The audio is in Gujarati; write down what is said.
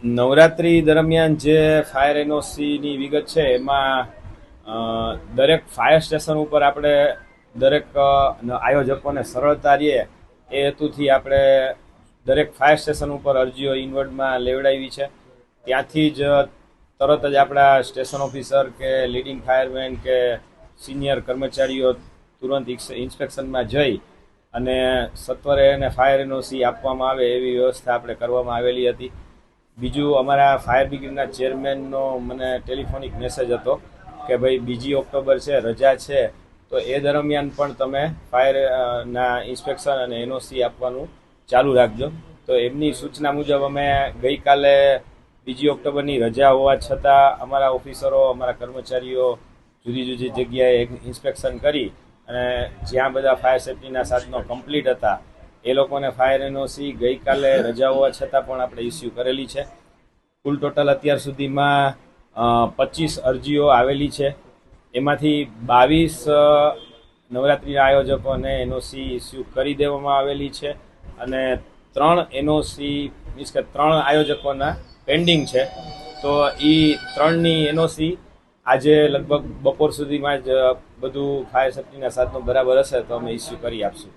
નવરાત્રી દરમિયાન જે ફાયર એનઓસીની વિગત છે એમાં દરેક ફાયર સ્ટેશન ઉપર આપણે દરેક આયોજકોને સરળતા રહે એ હેતુથી આપણે દરેક ફાયર સ્ટેશન ઉપર અરજીઓ ઇનવર્ડમાં લેવડાવી છે. ત્યાંથી જ તરત જ આપણા સ્ટેશન ઓફિસર કે લીડિંગ ફાયરમેન કે સિનિયર કર્મચારીઓ તુરંત ઇન્સ્પેક્શનમાં જઈ અને સત્વરે એને ફાયર એનઓસી આપવામાં આવે એવી વ્યવસ્થા આપણે કરવામાં આવેલી હતી. બીજું, અમારા ફાયર બ્રિગેડના ચેરમેનનો મને ટેલિફોનિક મેસેજ હતો કે ભાઈ 2 ઓક્ટોબર છે, રજા છે, તો એ દરમિયાન પણ તમે ફાયરના ઇન્સ્પેક્શન અને એનઓસી આપવાનું ચાલુ રાખજો. તો એમની સૂચના મુજબ અમે ગઈકાલે 2 ઓક્ટોબરની રજા હોવા છતાં અમારા ઓફિસરો, અમારા કર્મચારીઓ જુદી જુદી જગ્યાએ ઇન્સ્પેક્શન કરી અને જ્યાં બધા ફાયર સેફ્ટીના સાધનો કમ્પ્લીટ હતા એ લોકોને ફાયર એનઓસી ગઈકાલે રજા હોવા છતાં પણ આપણે ઇસ્યુ કરેલી છે. કુલ ટોટલ અત્યાર સુધીમાં 25 અરજીઓ આવેલી છે. એમાંથી 22 નવરાત્રિના આયોજકોને એનઓસી ઇસ્યુ કરી દેવામાં આવેલી છે અને 3 એનઓસી મીન્સ કે 3 આયોજકોના પેન્ડિંગ છે. તો એ 3ની એનઓસી આજે લગભગ બપોર સુધીમાં જ બધું ફાયર સેફ્ટીના સાધનો બરાબર હશે તો અમે ઇસ્યુ કરી આપશું.